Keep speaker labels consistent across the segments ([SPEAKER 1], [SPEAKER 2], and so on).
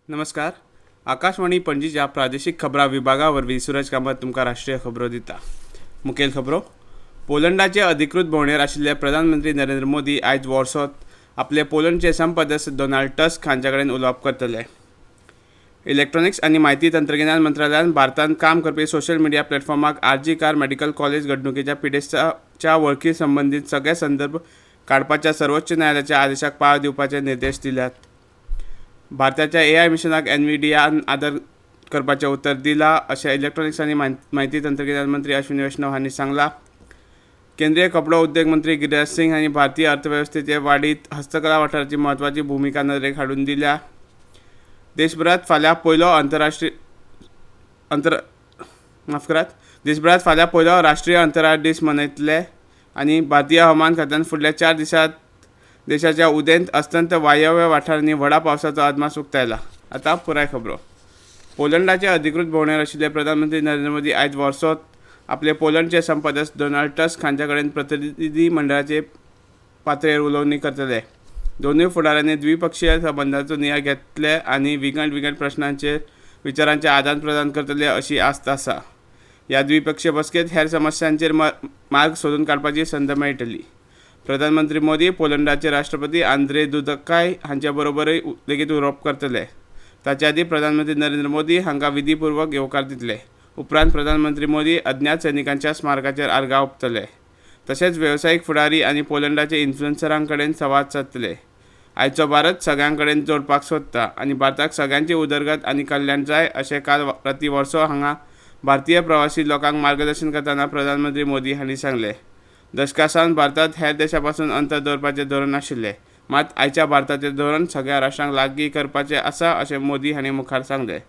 [SPEAKER 1] नमस्कार. आकाशवाणी पणजीच्या प्रादेशीक खबरां विभागा वरवीं सूरज कामत तुमकां राष्ट्रीय खबरो दिता. मुखेल खबरो. पोलंडाचे अधिकृत भोंवडेर आशिल्ले प्रधानमंत्री नरेंद्र मोदी आयज वॉर्सोत आपले पोलंडचे संपदस्त डोनाल्ड टस्क हांचे कडेन उलोवप करतले. इलेक्ट्रॉनिक्स आनी म्हायती तंत्रगिन्यान मंत्रालयान भारतांत काम करपी सोशल मिडिया प्लॅटफॉर्माक आरजी कार मेडिकल कॉलेज घडणुकेच्या पिडेस्ताच्या वळखी संबंदीत सगळे संदर्भ काडपाच्या सर्वोच्च न्यायालयाच्या आदेशाक पाळ दिवपाचे निर्देश दिल्यात. भारताच्या AI मिशनाक NVIDIAन आदर करपाचें उत्तर दिलां अशें इलेक्ट्रॉनिक्स आनी म्हायती तंत्रगिन्यान मंत्री अश्विनी वैष्णव हांणी सांगलां. केंद्रीय कपडो उद्देग मंत्री गिरिराज सिंग हांणी भारतीय अर्थवेवस्थेचे वाडीत हस्तकला वाठाराची म्हत्वाची भुमिका नदरेक हाडून दिल्या. देशभरात फाल्यां पयलो राष्ट्रीय अंतराळ दीस मनयतले आनी भारतीय हवामान खात्यान फुडल्या 4 दिसांत देशाच्या उदेंत अस्तंत वायव्य वाठारांनी व्हडा पावसाचो अदमास उक्तायला. आतां पुराय खबरो. पोलंडाचे अधिकृत भोंवडेर आशिल्ले प्रधानमंत्री नरेंद्र मोदी आयज वॉर्सोत आपले पोलंडचे संपदस्त डोनाल्ड टस्क हांचे कडेन प्रतिनिधी मंडळाचे पातळेर उलोवणी करतले. दोनूय फुडाऱ्यांनी द्विपक्षीय संबंदांचो नियाळ घेतले आनी विंगड प्रश्नांचेर विचारांचें आदान प्रदान करतले अशी आस्त आसा. ह्या द्विपक्षीय बसकेंत हेर समस्यांचेर मार्ग सोदून काडपाची संद मेळटली. प्रधानमंत्री मोदी पोलंडाचे राष्ट्रपती आंद्रे दुदाकाय हांचे बरोबरूय लेगीत उलोवप करतले. ताचे आदीं प्रधानमंत्री नरेंद्र मोदी हांकां विधीपूर्वक येवकार दितले. उपरांत प्रधानमंत्री मोदी अज्ञात सैनिकांच्या स्मारकाचेर आर्गां ओंपतले. तशेंच वेवसायीक फुडारी आनी पोलंडाचे इन्फ्लुएन्सरां कडेन संवाद सादतले. आयचो भारत सगळ्यां कडेन जोडपाक सोदता आनी भारताक सगळ्यांची उदरगत आनी कल्याण जाय अशें काल रातीं वॉर्सो हांगा भारतीय प्रवासी लोकांक मार्गदर्शन करतना प्रधानमंत्री मोदी हांणी सांगलें. दशकां सावन भारतांत हेर देशां पासून अंतर दवरपाचें धोरण आशिल्लें, मात आयच्या भारताचें धोरण सगळ्या राष्ट्रांक लागीं करपाचें आसा अशें मोदी हांणी मुखार सांगलें.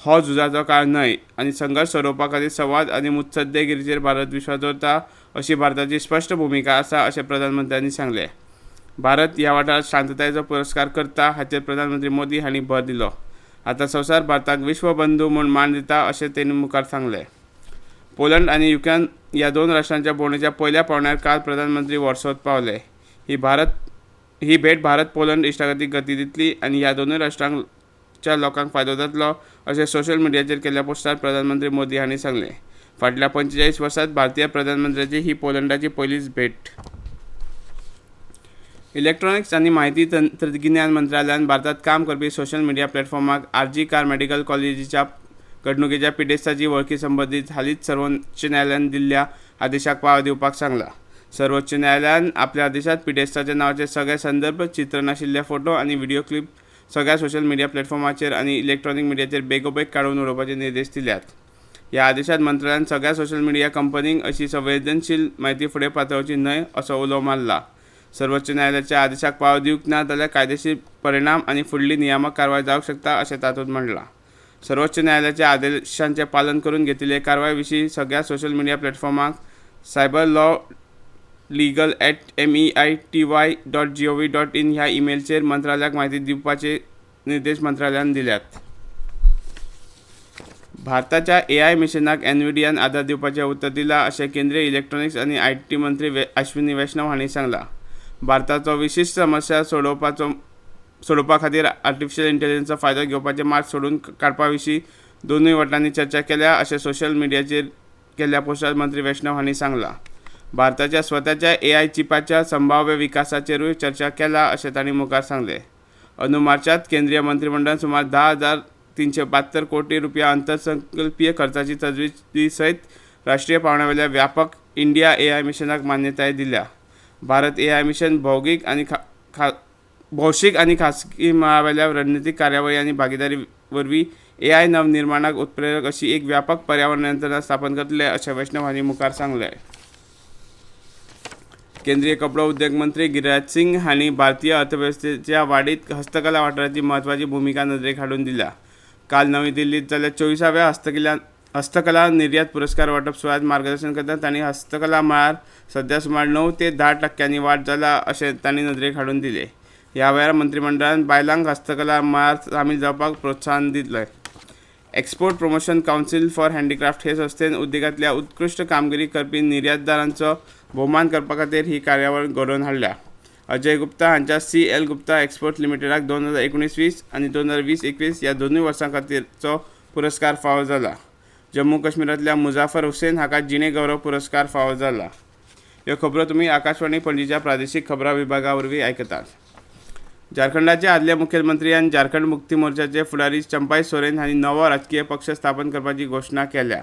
[SPEAKER 1] हो झुजाचो काळ न्हय आनी संघर्श सोडोवपा खातीर संवाद आनी मुत्सद्देगिरीचेर भारत विश्वास दवरता अशी भारताची स्पश्ट भुमिका आसा अशें प्रधानमंत्र्यांनी सांगलें. भारत ह्या वाठारांत शांततायेचो पुरस्कार करता हाचेर प्रधानमंत्री मोदी हांणी भर दिलो. आतां संवसार भारताक विश्वबंधू म्हूण मान दिता अशें तांणी मुखार सांगलें. पोलंड आनी युक्रेन ह्या दोन राष्ट्रांच्या भोंवडेच्या पयल्या पावण्यार काल प्रधानमंत्री वॉर्सोत पावले. ही भेट भारत पोलंड इश्टागतीक गती दितली आनी ह्या दोनूय राष्ट्रांच्या लोकांक फायदो जातलो अशें सोशल मिडियाचेर केल्ल्या पोस्टार प्रधानमंत्री मोदी हांणी सांगलें. फाटल्या 45 वर्सांत भारतीय प्रधानमंत्र्याची ही पोलंडाची पयलीच भेट. इलेक्ट्रॉनिक्स आनी म्हायती तंत्रगिन्यान मंत्रालयान भारतांत काम करपी सोशल मिडिया प्लॅटफॉर्माक आरजी कार मेडिकल कॉलेजीच्या घडणुकेच्या पिडेस्ताची वळखी संबंदीत हालींच सर्वोच्च न्यायालयान दिल्ल्या आदेशाक पाळ दिवपाक सांगला. सर्वोच्च न्यायालयान आपल्या आदेशात पिडेस्ताच्या नांवाचे सगळे संदर्भ, चित्र नाशिल्ले फोटो आनी व्हिडिओ क्लिप सगळ्या सोशल मिडिया प्लॅटफॉर्माचेर आनी इलेक्ट्रॉनिक मिडियाचेर बेगोबेग काडून उडोवपाचे निर्देश दिल्यात. ह्या आदेशात मंत्रालयान सगळ्या सोशल मिडिया कंपनींक अशी संवेदनशील म्हायती फुडें पातळची न्हय असो उलो मारला. सर्वोच्च न्यायालयाच्या आदेशाक पाळ दिवंक ना जाल्यार कायदेशीर परिणाम आनी फुडली नियामक कारवाय जावंक शकता अशें तातूंत म्हणलां. सर्वोच्च न्यायालयाच्या आदेशांचें पालन करून घेतिल्ले कारवाय विशीं सगळ्या सोशल मिडिया प्लॅटफॉर्माक cyberlaw@meity.gov.in ह्या ईमेलचेर मंत्रालयाक म्हायती दिवपाचे निर्देश मंत्रालयान दिल्यात. भारताच्या AI मिशनाक NVIDIAन आदार दिवपाचें उत्तर दिलां अशें केंद्रीय इलेक्ट्रॉनिक्स आनी IT मंत्री अश्विनी वैष्णव हांणी सांगलां. भारताचो विशिश्ट समस्या सोडोवपा खातीर आर्टिफिशियल इंटेलिजन्सचो फायदो घेवपाचे मार्ग सोडून काडपा विशीं दोनूय वटांनी चर्चा केल्या अशें सोशल मिडियाचेर केल्ल्या पोस्टार मंत्री वैष्णव हांणी सांगलां. भारताच्या स्वताच्या AI चिपाच्या संभाव्य विकासाचेरूय चर्चा केला अशें तांणी मुखार सांगलें. अंदू मार्चांत केंद्रीय मंत्रिमंडळान सुमार 10,372 कोटी रुपया अंतरसंकल्पीय खर्चाची तजवीज सयत राष्ट्रीय पावंड्यावेल्या व्यापक इंडिया AI मिशनाक मान्यताय दिल्या. भारत AI मिशन भौशीक आनी खासगी मळावेल्या रणनीतीक कार्यावळी आनी भागीदारी वरवीं AI नवनिर्माणाक उत्प्रेरक अशी एक व्यापक पर्यावरण यंत्रणा स्थापन करतले अशें वैष्णव हांणी मुखार सांगलें. केंद्रीय कपडो उद्देग मंत्री गिरिराज सिंग हांणी भारतीय अर्थवेवस्थेच्या वाडीत हस्तकला वाठाराची म्हत्वाची भुमिका नदरेक हाडून दिल्या. काल नवी दिल्लीत जाल्ल्या 24व्या हस्तकला निर्यात पुरस्कार वांटप सुवाळ्यात मार्गदर्शन करतना तांणी हस्तकला मळार सध्या सुमार 9 ते 10% वाड जाला अशें तांणी नदरेक हाडून दिलें. ह्या वेळार मंत्रिमंडळान बायलांक हस्तकला मळार सामील जावपाक प्रोत्साहन दिलें. Export promotion council for handicraft हे संस्थेन उद्देगांतल्या उत्कृश्ट कामगिरी करपी निर्यातदारांचो भोवमान करपा खातीर ही कार्यावळ घडोवन हाडल्या. अजय गुप्ता हांच्या CL गुप्ता एक्सपोर्ट लिमिटेडाक 2019-20 आणि 2020-21 ह्या दोनूय वर्सां खातीरचो पुरस्कार फावो जाला. जम्मू काश्मीरांतल्या मुजाफर हुसेन हाका जिणे गौरव पुरस्कार फावो जाला. ह्यो खबरो तुमी आकाशवाणी पणजीच्या प्रादेशीक खबरां विभागा वरवीं आयकतात. झारखंडाचे आदले मुख्यमंत्री आनी झारखंड मुक्ती मोर्चाचे फुडारी चंपाई सोरेन हांणी नवो राजकीय पक्ष स्थापन करपाची घोशणा केल्या.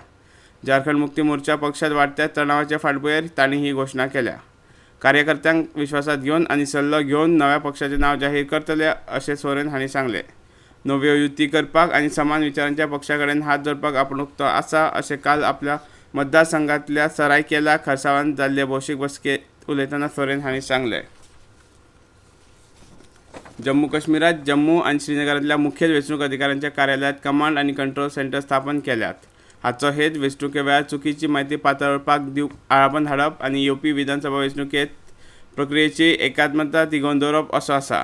[SPEAKER 1] झारखंड मुक्ती मोर्चा पक्षात वाडत्या तणावाच्या फाटभुंयेर तांणी ही घोशणा केल्या. कार्यकर्त्यांक विश्वासात घेवन आनी सल्लो घेवन नव्या पक्षाचें नांव जाहीर करतले अशें सोरेन हांणी सांगलें. नव्यो युती करपाक आनी समान विचारांच्या पक्षा कडेन हात जोडपाक आपूण उक्तो आसा अशें काल आपल्या मतदारसंघांतल्या सरायकेला खरसावांत जाल्ले भौशीक बसकेंत उलयतना सोरेन हांणी सांगलें. जम्मू काश्मीरात जम्मू आनी श्रीनगरांतल्या मुखेल वेंचणूक अधिकाऱ्यांच्या कार्यालयात कमांड आनी कंट्रोल सेंटर स्थापन केल्यात. हाचो हेत वेंचणुके वेळार चुकीची म्हायती पातळपाक दिवंक आळाबंद हाडप आनी येवपी विधानसभा वेंचणुकेंत प्रक्रियेची एकात्मता तिगोवन दवरप असो आसा.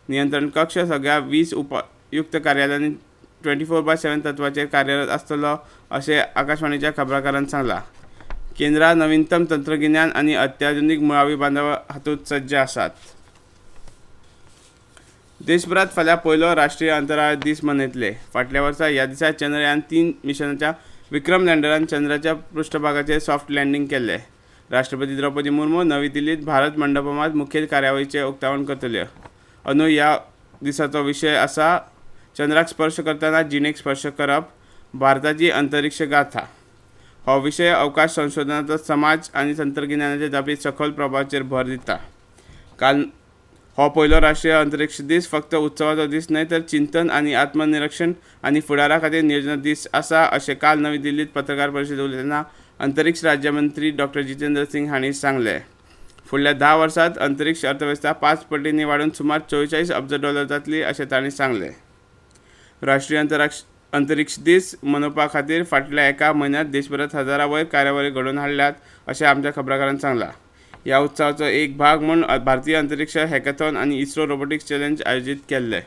[SPEAKER 1] नियंत्रण कक्ष सगळ्या 20 उपायुक्त कार्यालयांनी 24/7 तत्वाचेर कार्यरत आसतलो अशें आकाशवाणीच्या खबराकारान सांगलां. केंद्रां नवीनतम तंत्रगिन्यान आनी अत्याधुनीक मुळावी बांधव हातूंत सज्ज आसात. देशभरात फाल्यां पयलो राष्ट्रीय अंतराळ दीस मनयतले. फाटल्या वर्सा ह्या दिसा चंद्रयान-3 मिशनाच्या विक्रम लँडरान चंद्राच्या पृष्ठभागाचेर सॉफ्ट लँडिंग केल्लें. राष्ट्रपती द्रौपदी मुर्मू नवी दिल्लीत भारत मंडपमांत मुखेल कार्यावळीचें उक्तावण करतल्यो. अंदू ह्या दिसाचो विशय आसा चंद्राक स्पर्श करतना जिणेक स्पर्श करप, भारताची अंतरिक्ष गाथा. हो विशय अवकाश संशोधनाचो समाज आनी तंत्रगिन्यानाच्या जापीत सखोल प्रभावाचेर भर दिता. काल हो पयलो राष्ट्रीय अंतरिक्ष दीस फक्त उत्सवाचो दीस न्हय तर चिंतन आनी आत्मनिरीक्षण आनी फुडारा खातीर नियोजन दीस आसा अशें काल नवी दिल्लीत पत्रकार परिशदेंत उलयतना अंतरिक्ष राज्यमंत्री डॉ. जितेंद्र सिंग हांणी सांगलें. फुडल्या 10 वर्सांत अंतरिक्ष अर्थवेवस्था 5 पटींनी वाडून सुमार $44 अब्ज जातली अशें तांणी सांगलें. राष्ट्रीय अंतरिक्ष दीस मनोवपा खातीर फाटल्या एका म्हयन्यांत देशभरांत हजारांवयर कार्यावळी घडोवन हाडल्यात अशें आमच्या खबराकारान सांगलां. ह्या उत्सवाचो एक भाग म्हूण भारतीय अंतरिक्ष हॅकॅथॉन आनी इस्रो रोबोटिक्स चॅलेंज आयोजीत केल्ले.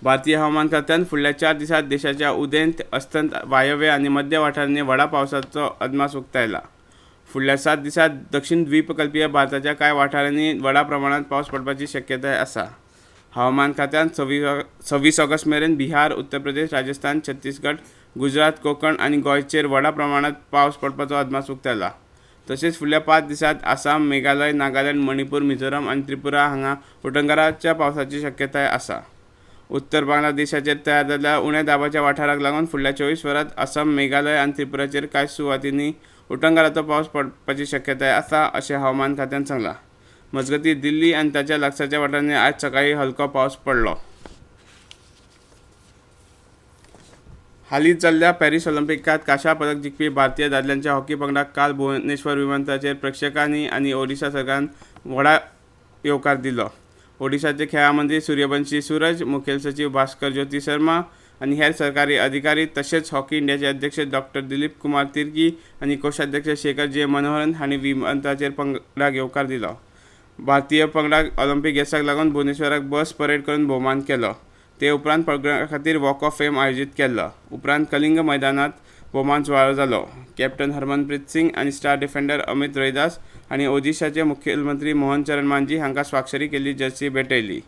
[SPEAKER 1] भारतीय हवामान खात्यान फुडल्या 4 दिसांत देशाच्या उदेंत, अस्तंत, वायव्य आनी मध्य वाठारांनी व्हडा पावसाचो अदमास उक्तायला. फुडल्या 7 दिसांत दक्षिण द्वीपकल्पीय भारताच्या कांय वाठारांनी व्हडा प्रमाणांत पावस पडपाची शक्यताय आसा. हवामान खात्यान 26 ऑगस्ट मेरेन बिहार, उत्तर प्रदेश, राजस्थान, छत्तीसगड, गुजरात, कोकण आनी गोंयचेर व्हडा प्रमाणांत पावस पडपाचो अदमास उक्तायला. तशेंच फुडल्या 5 दिसांत आसाम, मेघालय, नागालँड, मणिपूर, मिझोराम आनी त्रिपुरा हांगा उटंगाराच्या पावसाची शक्यताय आसा. उत्तर बांगलादेशाचेर तयार जाल्ल्या उण्या दाबाच्या वाठाराक लागून फुडल्या 24 वरांत आसाम, मेघालय आनी त्रिपुराचेर कांय सुवातींनी उटंगाराचो पावस पडपाची शक्यताय आसा अशें हवामान खात्यान सांगलां. मजगतीं दिल्ली आनी ताच्या लागसारच्या वाठारांनी आज सकाळीं हलको पावस पडलो. हालींच जाल्ल्या पॅरीस ऑलिंपिकांत कांशा पदक जिखपी भारतीय दादल्यांच्या हॉकी पंगडाक काल भुवनेश्वर विमानतळाचेर प्रेक्षकांनी आनी ओडिशा सरकारान व्हडा येवकार दिलो. ओडिशाचे खेळां मंत्री सूर्यवंशी सूरज, मुखेल सचिव भास्कर ज्योती शर्मा आनी हेर सरकारी अधिकारी तशेंच हॉकी इंडियाचे अध्यक्ष डॉ. दिलीप कुमार तिर्की आनी कोशाध्यक्ष शेखर जे. मनोहरन हांणी विमानतळाचेर पंगडाक येवकार दिलो. भारतीय पंगडाक ऑलिंपिक येसाक लागून भुवनेश्वराक बस परेड करून भोवमान केलो. ते उपरांत पंगडा खातीर वॉक ऑफ फेम आयोजीत केल्लो. उपरांत कलिंग मैदानात भोवमान सुवाळो जालो. कॅप्टन हरमनप्रीत सिंग आनी स्टार डिफेंडर अमित रोहिदास हांणी ओडिशाचे मुखेलमंत्री मोहन चरण मांझी हांकां स्वाक्षरी केल्ली जर्सी भेटयली.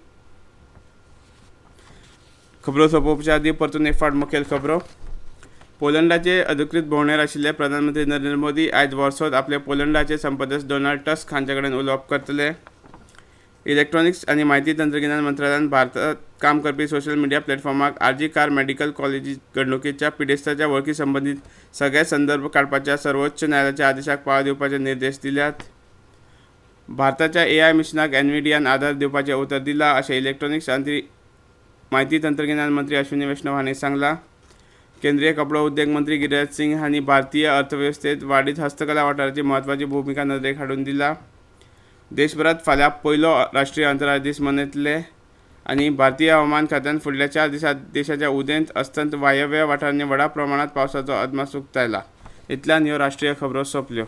[SPEAKER 1] खबरो सोंपोवच्या आदीं परतून एक फावट मुखेल खबरो. पोलंडाचे अधिकृत भोंवडेर आशिल्ले प्रधानमंत्री नरेंद्र मोदी आयज वॉर्सोत आपले पोलंडाचे संपदस्त डोनाल्ड टस्क हांचे कडेन उलोवप करतले. इलेक्ट्रॉनिक्स आनी म्हायती तंत्रगिन्यान मंत्रालयान भारतात काम करपी सोशल मिडिया प्लॅटफॉर्माक आरजी कार मेडिकल कॉलेज घडणुकेच्या पिडेस्ताच्या वळखी संबंदीत सगळे संदर्भ काडपाच्या सर्वोच्च न्यायालयाच्या आदेशाक पाळो दिवपाचे निर्देश दिल्यात. भारताच्या AI मिशनाक एनव्हिडियान आदार दिवपाचें उतर दिलां अशें इलेक्ट्रॉनिक्स आनी म्हायती तंत्रगिन्यान मंत्री अश्विनी वैष्णव हांणी सांगलां. केंद्रीय कपडो उद्देग मंत्री गिरिराज सिंग हांणी भारतीय अर्थवेवस्थेत वाडीत हस्तकला वाठाराची म्हत्वाची भुमिका नदरेक हाडून दिला. देशभरात फाल्यां पयलो राष्ट्रीय अंतराळ दीस मनयतले आनी भारतीय हवामान खात्यान फुडल्या 4 दिसांत देशाच्या उदेंत, अस्तंत, वायव्य वाठारांनी व्हडा प्रमाणांत पावसाचो अदमास उक्तायला. इतल्यान ह्यो राष्ट्रीय खबरो सोंपल्यो.